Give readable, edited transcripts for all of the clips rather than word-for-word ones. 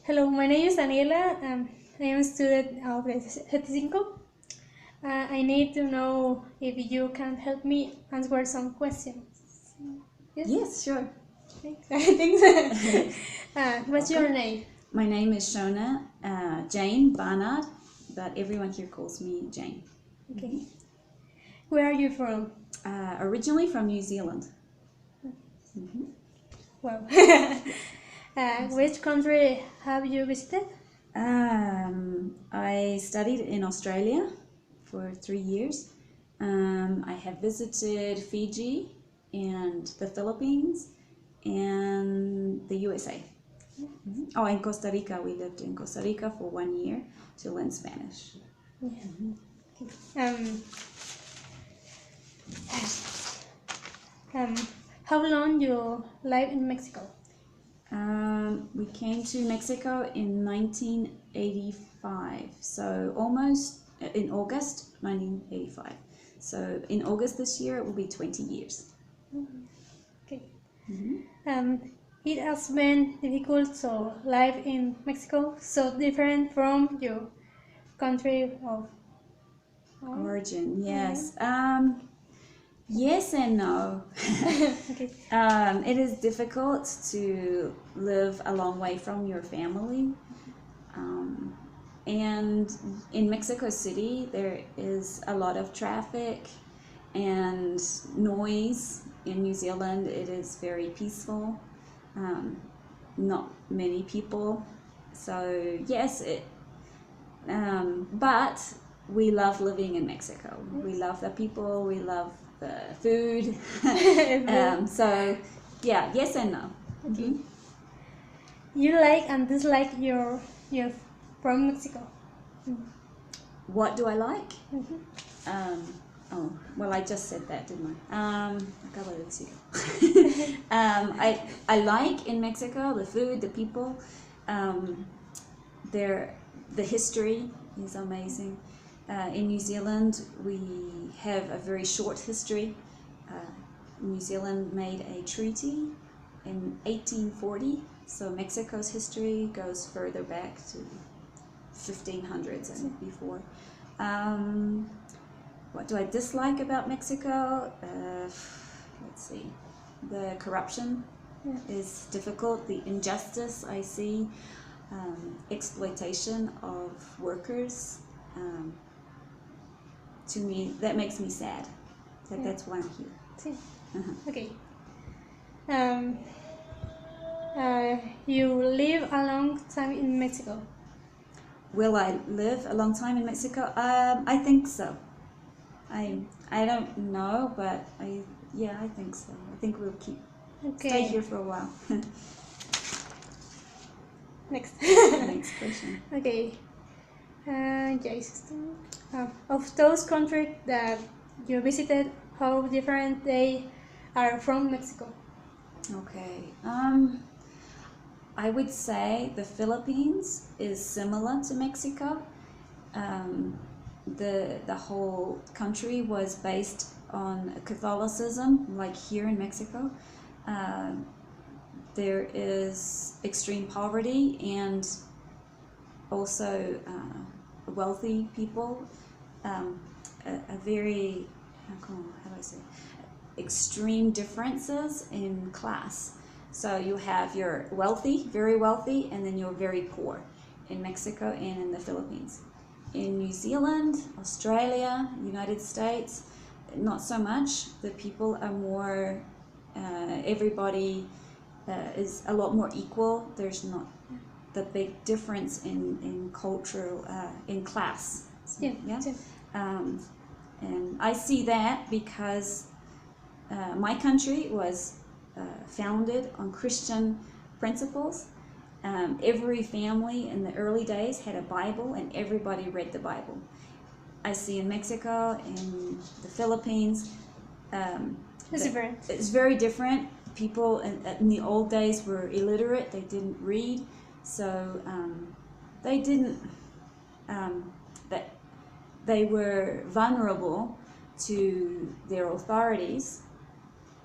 Hello, my name is Daniela. I am a student of the 75. I need to know if you can help me answer some questions. Yes? Yes, sure. I think so. What's your name? My name is Shona Jane Barnard, but everyone here calls me Jane. Okay. Where are you from? Originally from New Zealand. Wow. Which country have you visited? I studied in Australia for 3 years. I have visited Fiji and the Philippines and the USA. Oh, and Costa Rica. We lived in Costa Rica for 1 year to learn Spanish. How long you live in Mexico? We came to Mexico in 1985, so almost in August 1985. So in August this year, it will be 20 years. Okay. It has been difficult to live in Mexico, so different from your country of Origin, yes. Yes and no. Okay. It is difficult to live a long way from your family. And in Mexico City, there is a lot of traffic and noise. In New Zealand, it is very peaceful. Not many people. So yes, but we love living in Mexico. We love the people. We love the food. So yeah, yes and no. Okay. You like and dislike your from Mexico. What do I like? Well, I just said that, didn't I? Acabo de decirlo. I like in Mexico the food, the people. The history is amazing. In New Zealand, we have a very short history. New Zealand made a treaty in 1840, so Mexico's history goes further back to 1500s and before. What do I dislike about Mexico? Let's see. The corruption is difficult. The injustice I see, exploitation of workers. To me, that makes me sad. That's why I'm here. Sí. Okay. You live a long time in Mexico. Will I live a long time in Mexico? I think so. I don't know, but I think so. I think we'll stay here for a while. Next. Next question. Okay. Yes. Of those countries that you visited, how different they are from Mexico? Okay. I would say the Philippines is similar to Mexico. The whole country was based on Catholicism, like here in Mexico. There is extreme poverty and also wealthy people. A very, how do I say, extreme differences in class. So you have your wealthy, very wealthy, and then you're very poor in Mexico and in the Philippines. In New Zealand, Australia, United States, not so much. The people are more, everybody is a lot more equal. There's not the big difference in cultural, in class. So, and I see that because my country was founded on Christian principles. Every family in the early days had a Bible and everybody read the Bible. I see in Mexico, in the Philippines, it's very different. People in the old days were illiterate, they didn't read, so they were vulnerable to their authorities,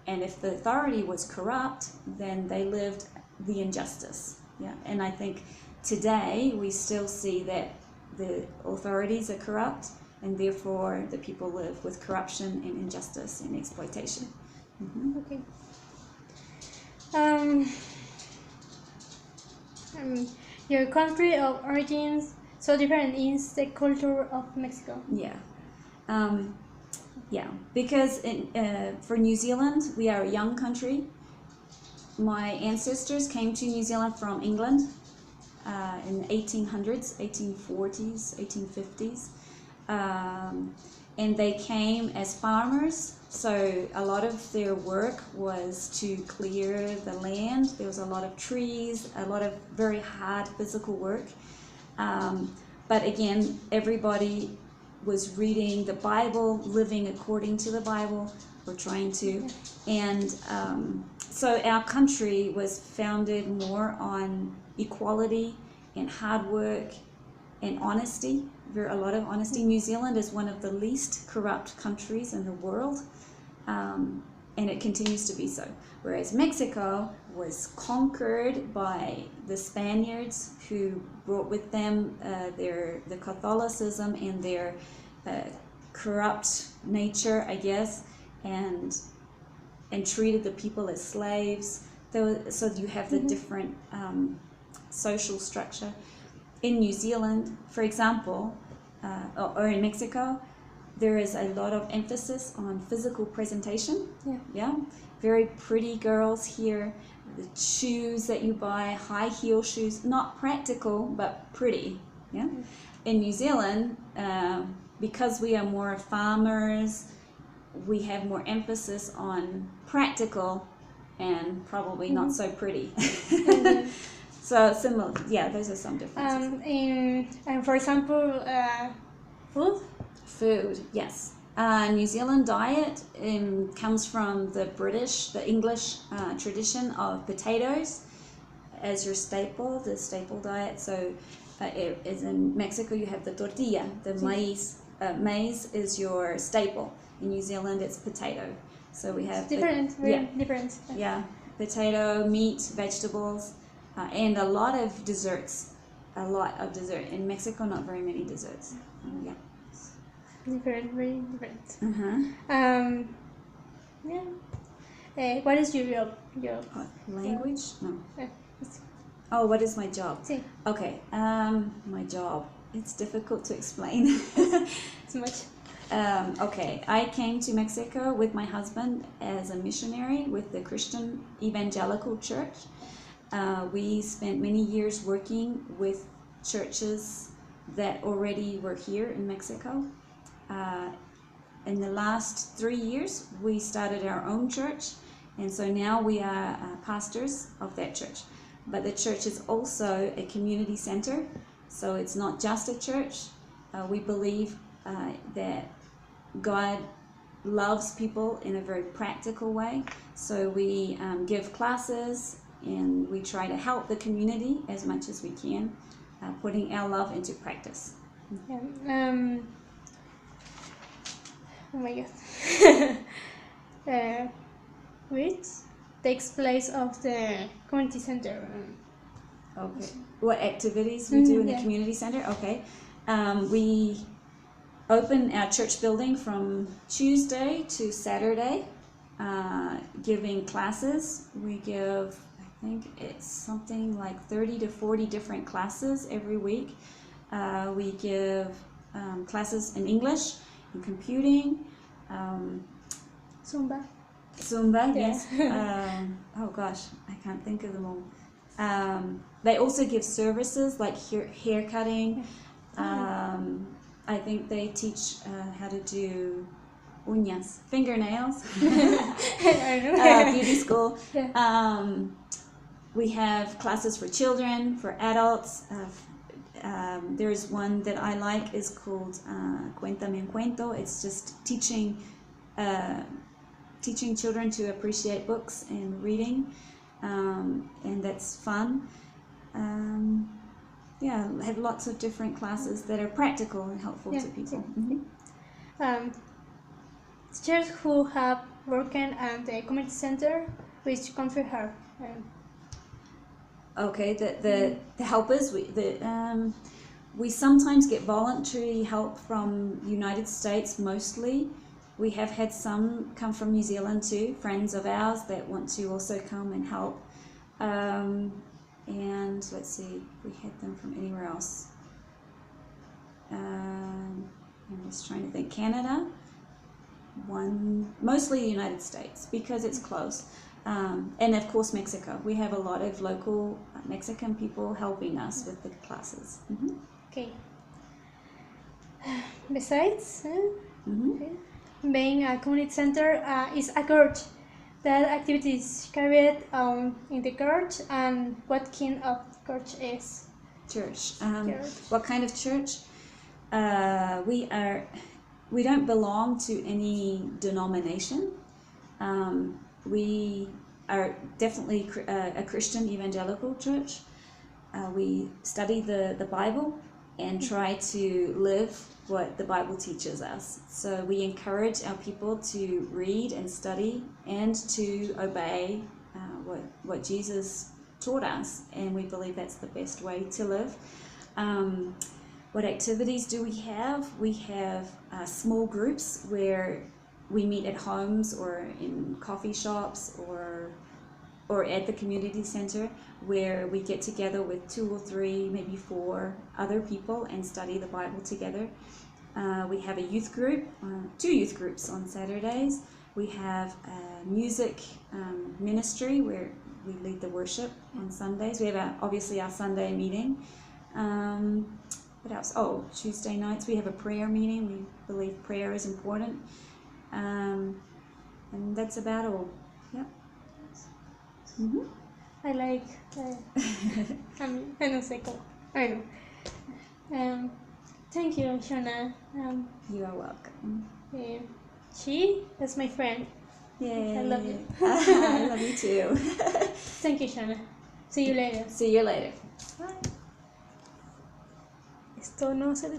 and if the authority was corrupt, then they lived the injustice. Yeah, and I think today we still see that the authorities are corrupt, and therefore the people live with corruption and injustice and exploitation. Okay. Um, your country of origins so different is the culture of Mexico. Yeah, because for New Zealand, we are a young country. My ancestors came to New Zealand from England in the 1800s, 1840s, 1850s. And they came as farmers, so a lot of their work was to clear the land. There was a lot of trees, a lot of very hard physical work. But again, everybody was reading the Bible, living according to the Bible, or trying to. And so our country was founded more on equality and hard work and honesty. A lot of honesty. New Zealand is one of the least corrupt countries in the world, and it continues to be so. Whereas Mexico was conquered by the Spaniards, who brought with them the Catholicism and their corrupt nature, I guess, and treated the people as slaves. So you have the different social structure. In New Zealand, for example, or in Mexico, there is a lot of emphasis on physical presentation. Yeah. Very pretty girls here. The shoes that you buy, high heel shoes, not practical, but pretty. Yeah. In New Zealand, because we are more farmers, we have more emphasis on practical and probably not so pretty. So similar, yeah, those are some differences. For example, Food, yes. New Zealand diet comes from the English tradition of potatoes as your staple, the staple diet. So it is in Mexico, you have the tortilla, the maize. Maize is your staple. In New Zealand, it's potato. So we have different. Yeah, potato, meat, vegetables. And a lot of desserts. In Mexico, not very many desserts. Yeah. Different, very different. What is your language? No. Oh, what is my job? Sí. Okay. My job. It's difficult to explain. It's much. Okay, I came to Mexico with my husband as a missionary with the Christian Evangelical Church. We spent many years working with churches that already were here in Mexico. In the last 3 years, we started our own church, and so now we are pastors of that church. But the church is also a community center, so it's not just a church. We believe that God loves people in a very practical way, so we give classes, and we try to help the community as much as we can, putting our love into practice. Oh my God. Which takes place of the community center. Okay. What activities we do in the community center? Okay. We open our church building from Tuesday to Saturday, giving classes. We give, I think it's something like 30 to 40 different classes every week. We give classes in English, in computing, Zumba, yes. Oh gosh, I can't think of them all. They also give services like hair cutting. I think they teach how to do uñas, fingernails. Beauty school. We have classes for children, for adults. There's one that I like, is called Cuéntame un cuento. It's just teaching children to appreciate books and reading, and that's fun. I have lots of different classes that are practical and helpful to people. Teachers who have worked at the community center, which country have? Okay, the helpers, we sometimes get voluntary help from United States mostly. We have had some come from New Zealand too, friends of ours that want to also come and help. And let's see, we had them from anywhere else. I'm just trying to think. Canada, mostly the United States because it's close. And of course Mexico. We have a lot of local Mexican people helping us with the classes. Mm-hmm. Okay. Besides being a community center, is a church. That activities carried in the church, and what kind of church is? Church. What kind of church? We don't belong to any denomination. We are definitely a Christian evangelical church. We study the Bible and try to live what the Bible teaches us. So we encourage our people to read and study and to obey what Jesus taught us, and we believe that's the best way to live. What activities do we have? We have small groups where we meet at homes or in coffee shops or at the community center, where we get together with 2 or 3, maybe 4 other people and study the Bible together. We have a youth group, 2 youth groups on Saturdays. We have a music ministry where we lead the worship on Sundays. We have obviously our Sunday meeting. What else? Oh, Tuesday nights we have a prayer meeting. We believe prayer is important. And that's about all. Yep. Mm-hmm. I like. I don't say cómo. I know. Thank you, Shona. You are welcome. She is my friend. Yay. I love you. I love you too. Thank you, Shona. See you later. See you later. Bye. Esto no se